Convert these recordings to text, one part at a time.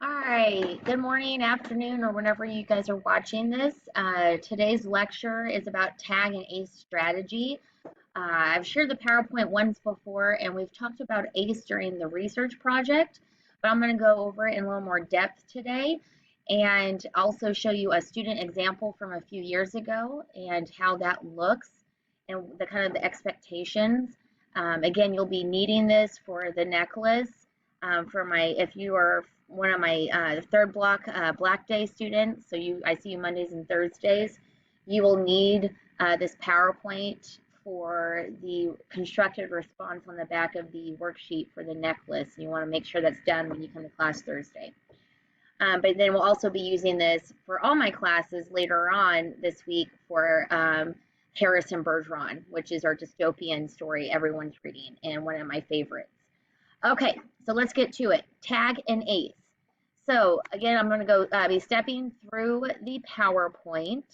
All right, good morning, afternoon, or whenever you guys are watching this. Today's lecture is about TAG and ACE strategy. I've shared the PowerPoint once before, and we've talked about ACE during the research project, but I'm going to go over it in a little more depth today and also show you a student example from a few years ago and how that looks and the kind of the expectations. Again, you'll be needing this for the necklace if you are one of my third block Black Day students, I see you Mondays and Thursdays, you will need this PowerPoint for the constructed response on the back of the worksheet for the necklace. You want to make sure that's done when you come to class Thursday. But then we'll also be using this for all my classes later on this week for Harrison Bergeron, which is our dystopian story everyone's reading and one of my favorites. Okay, so let's get to it. TAG and ACE. So again, I'm going to be stepping through the PowerPoint.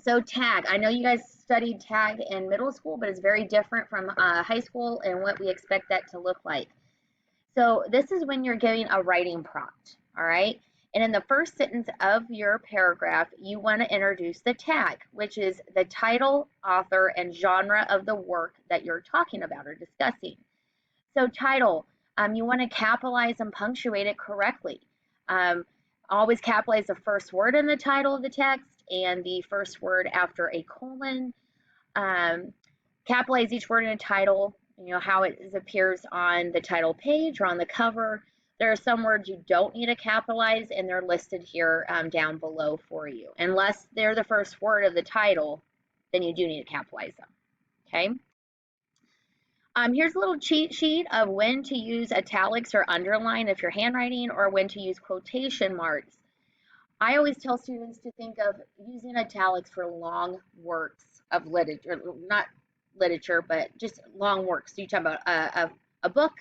So TAG, I know you guys studied TAG in middle school, but it's very different from high school and what we expect that to look like. So this is when you're giving a writing prompt, all right? And in the first sentence of your paragraph, you want to introduce the tag, which is the title, author, and genre of the work that you're talking about or discussing. So title, you want to capitalize and punctuate it correctly. Always capitalize the first word in the title of the text and the first word after a colon. Capitalize each word in a title, how it appears on the title page or on the cover. There are some words you don't need to capitalize, and they're listed here down below for you. Unless they're the first word of the title, then you do need to capitalize them, okay? Here's a little cheat sheet of when to use italics or underline if you're handwriting, or when to use quotation marks. I always tell students to think of using italics for long works of literature, not literature, but just long works. So you talk about a book,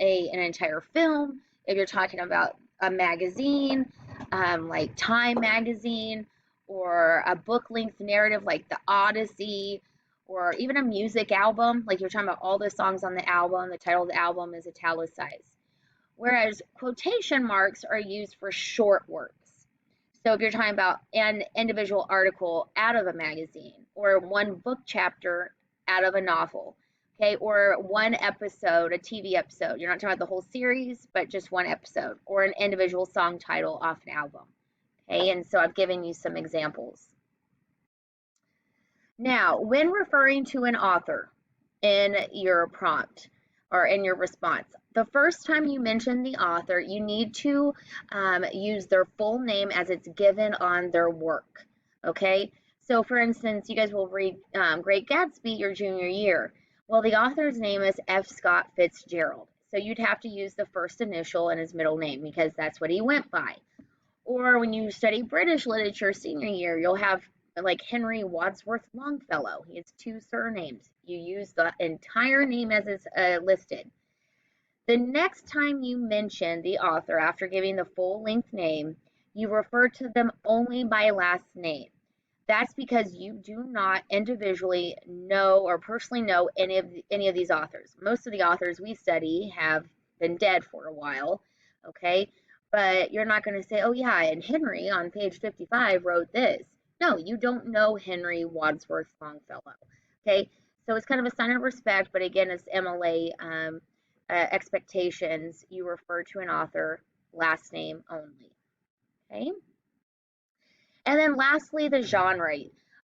an entire film. If you're talking about a magazine, like Time magazine, or a book-length narrative like The Odyssey, or even a music album, like you're talking about all the songs on the album, the title of the album is italicized. Whereas quotation marks are used for short works. So if you're talking about an individual article out of a magazine, or one book chapter out of a novel, okay, or one episode, a TV episode. You're not talking about the whole series, but just one episode, or an individual song title off an album. Okay, and so I've given you some examples. Now, when referring to an author in your prompt or in your response, the first time you mention the author, you need to use their full name as it's given on their work, okay? So for instance, you guys will read Great Gatsby your junior year. Well, the author's name is F. Scott Fitzgerald. So you'd have to use the first initial and his middle name because that's what he went by. Or when you study British literature senior year, you'll have like Henry Wadsworth Longfellow. He has two surnames. You use the entire name as it's listed. The next time you mention the author after giving the full length name, you refer to them only by last name. That's because you do not individually know or personally know any of these authors. Most of the authors we study have been dead for a while, okay? But you're not going to say, oh yeah, and Henry on page 55 wrote this. No, you don't know Henry Wadsworth Longfellow, okay? So it's kind of a sign of respect, but again, it's MLA expectations. You refer to an author last name only, okay? And then lastly, the genre.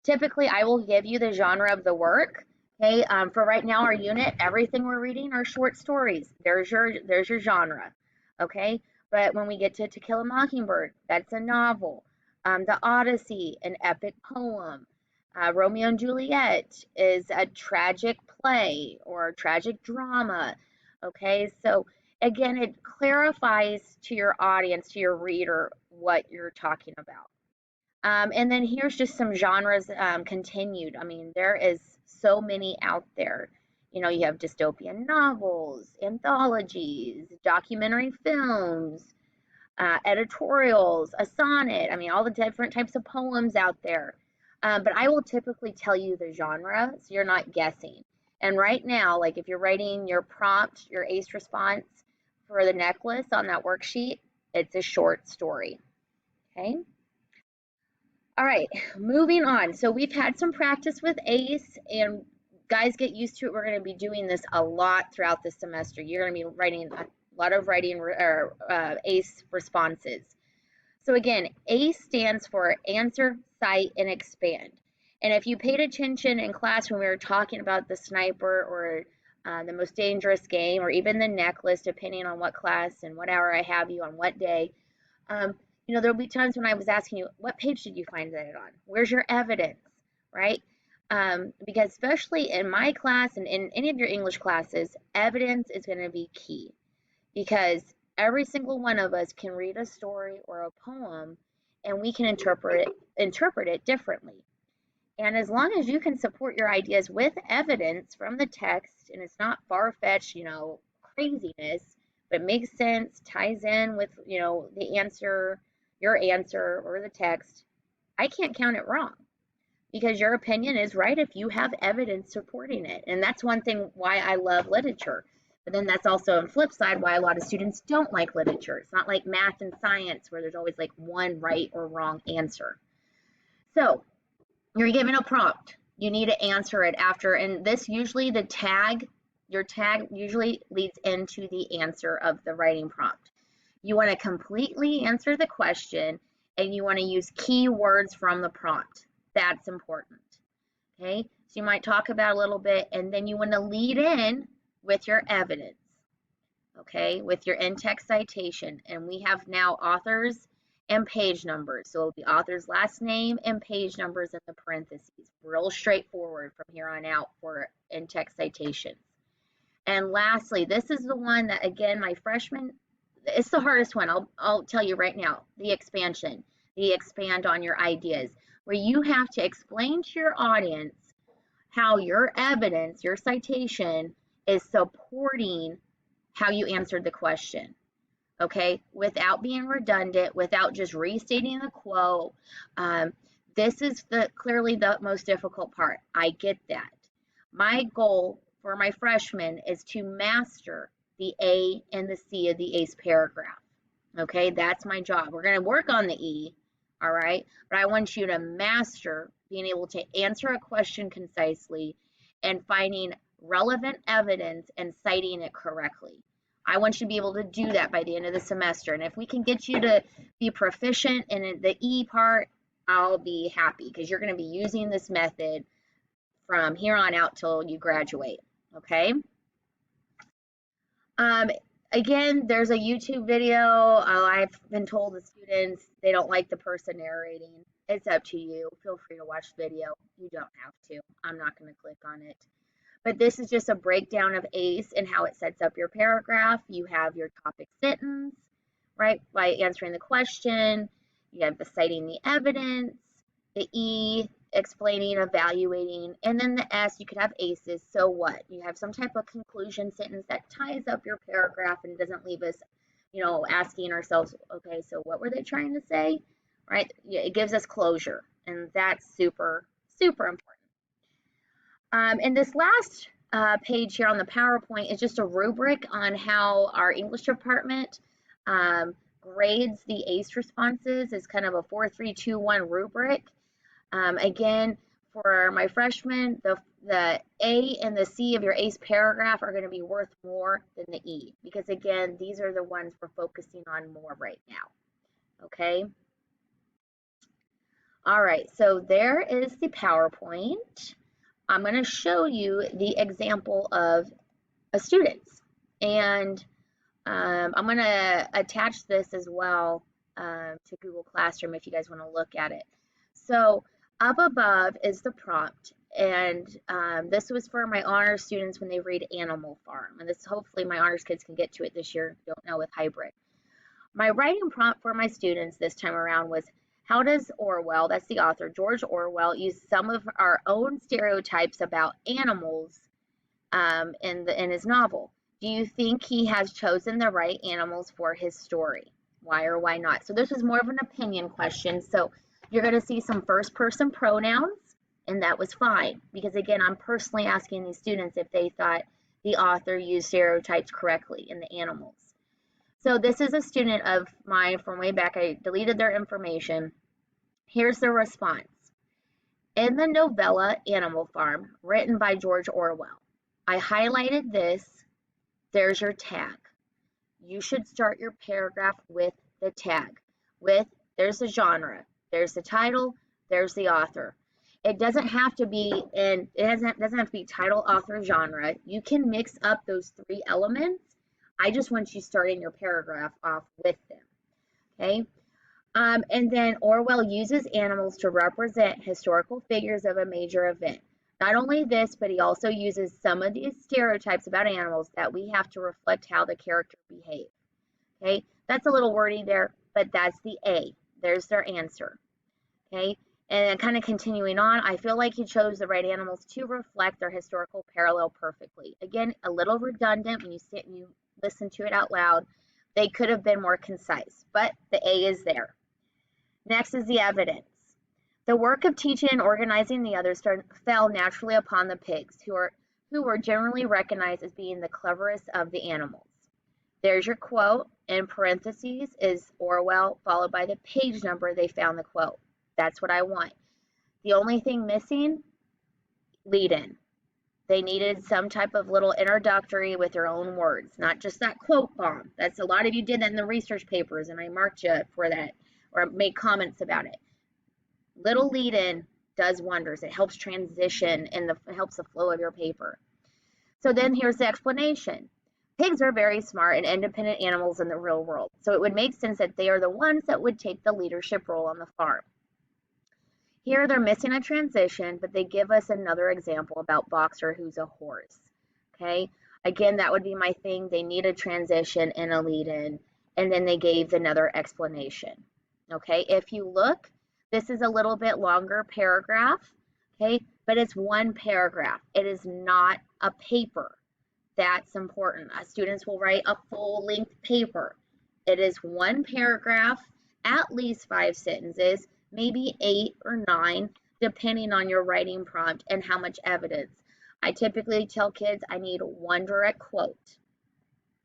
Typically, I will give you the genre of the work. Okay, for right now, our unit, everything we're reading are short stories. There's your genre. Okay, but when we get to Kill a Mockingbird, that's a novel. The Odyssey, an epic poem. Romeo and Juliet is a tragic play or tragic drama. Okay, so again, it clarifies to your audience, to your reader, what you're talking about. And then here's just some genres continued. I mean, there is so many out there. You have dystopian novels, anthologies, documentary films, editorials, a sonnet. I mean, all the different types of poems out there. But I will typically tell you the genre so you're not guessing. And right now, like if you're writing your prompt, your ACE response for the necklace on that worksheet, it's a short story. Okay. All right, moving on. So we've had some practice with ACE, and guys, get used to it. We're going to be doing this a lot throughout the semester. You're going to be writing a lot of ACE responses. So again, ACE stands for answer, cite, and expand. And if you paid attention in class when we were talking about the sniper or the most dangerous game, or even the necklace, depending on what class and what hour I have you on what day, there'll be times when I was asking you, what page did you find that on? Where's your evidence, right? Because especially in my class and in any of your English classes, evidence is going to be key, because every single one of us can read a story or a poem and we can interpret it differently. And as long as you can support your ideas with evidence from the text, and it's not far-fetched, craziness, but makes sense, ties in with, the answer, your answer, or the text, I can't count it wrong, because your opinion is right if you have evidence supporting it. And that's one thing why I love literature. But then that's also on the flip side why a lot of students don't like literature. It's not like math and science where there's always like one right or wrong answer. So you're given a prompt. You need to answer it after, and this usually your tag usually leads into the answer of the writing prompt. You want to completely answer the question, and you want to use keywords from the prompt. That's important. Okay, so you might talk about a little bit, and then you want to lead in with your evidence. Okay, with your in-text citation, and we have now authors and page numbers. So it'll be author's last name and page numbers in the parentheses. Real straightforward from here on out for in-text citations. And lastly, this is the one that, again, my freshmen, it's the hardest one. I'll tell you right now, the expansion, the expand on your ideas, where you have to explain to your audience how your evidence, your citation, is supporting how you answered the question. Okay, without being redundant, without just restating the quote. This is clearly the most difficult part. I get that. My goal for my freshmen is to master the A and the C of the ACE paragraph. Okay, that's my job. We're going to work on the E, all right? But I want you to master being able to answer a question concisely and finding relevant evidence and citing it correctly. I want you to be able to do that by the end of the semester. And if we can get you to be proficient in the E part, I'll be happy, because you're going to be using this method from here on out till you graduate. Okay. Again, there's a YouTube video. I've been told the students, they don't like the person narrating. It's up to you. Feel free to watch the video. You don't have to. I'm not going to click on it. But this is just a breakdown of ACE and how it sets up your paragraph. You have your topic sentence, right, by answering the question. You have the citing the evidence, the E, explaining, evaluating, and then the S, you could have ACEs. So what? You have some type of conclusion sentence that ties up your paragraph and doesn't leave us, asking ourselves, okay, so what were they trying to say, right? It gives us closure, and that's super, super important. And this last page here on the PowerPoint is just a rubric on how our English department grades the ACE responses. It's kind of a 4-3-2-1 rubric. Again, for my freshmen, the A and the C of your ACE paragraph are going to be worth more than the E, because again, these are the ones we're focusing on more right now. Okay. All right, so there is the PowerPoint. I'm going to show you the example of a student, and I'm going to attach this as well to Google Classroom if you guys want to look at it. So up above is the prompt, and this was for my honors students when they read Animal Farm, and this hopefully my honors kids can get to it this year. Don't know with hybrid. My writing prompt for my students this time around was, how does Orwell, that's the author, George Orwell, use some of our own stereotypes about animals in his novel? Do you think he has chosen the right animals for his story? Why or why not? So this is more of an opinion question. So you're going to see some first-person pronouns, and that was fine, because again, I'm personally asking these students if they thought the author used stereotypes correctly in the animals. So this is a student of mine from way back. I deleted their information. Here's the response. In the novella Animal Farm, written by George Orwell, I highlighted this. There's your tag. You should start your paragraph with the tag. There's the genre, there's the title, there's the author. It doesn't have to be doesn't have to be title, author, genre. You can mix up those three elements. I just want you starting your paragraph off with them. Okay. And then Orwell uses animals to represent historical figures of a major event. Not only this, but he also uses some of these stereotypes about animals that we have to reflect how the character behaves. Okay, that's a little wordy there, but that's the A. There's their answer. Okay, and kind of continuing on, I feel like he chose the right animals to reflect their historical parallel perfectly. Again, a little redundant when you sit and you listen to it out loud. They could have been more concise, but the A is there. Next is the evidence. The work of teaching and organizing the others fell naturally upon the pigs, who were generally recognized as being the cleverest of the animals. There's your quote. In parentheses is Orwell, followed by the page number they found the quote. That's what I want. The only thing missing, lead in. They needed some type of little introductory with their own words, not just that quote bomb. That's a lot of you did that in the research papers, and I marked you for that or made comments about it. Little lead in does wonders. It helps transition and it helps the flow of your paper. So then here's the explanation. Pigs are very smart and independent animals in the real world, so it would make sense that they are the ones that would take the leadership role on the farm. Here they're missing a transition, but they give us another example about Boxer, who's a horse. Okay, again, that would be my thing. They need a transition and a lead in, and then they gave another explanation. Okay, if you look, this is a little bit longer paragraph, okay, but it's one paragraph. It is not a paper. That's important. Students will write a full-length paper. It is one paragraph, at least 5 sentences, maybe 8 or 9, depending on your writing prompt and how much evidence. I typically tell kids I need one direct quote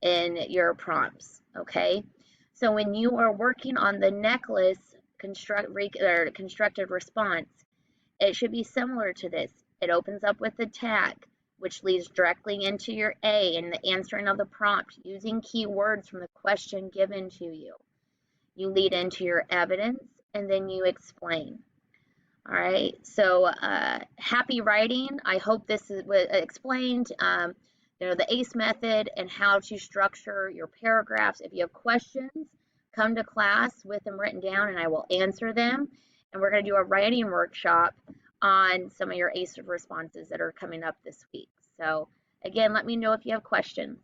in your prompts, okay? So when you are working on the necklace constructed response, it should be similar to this. It opens up with the tag, which leads directly into your A and the answering of the prompt using keywords from the question given to you. You lead into your evidence and then you explain. All right, so happy writing. I hope this is explained. The ACE method and how to structure your paragraphs. If you have questions, come to class with them written down and I will answer them. And we're going to do a writing workshop on some of your ACE responses that are coming up this week. So again, let me know if you have questions.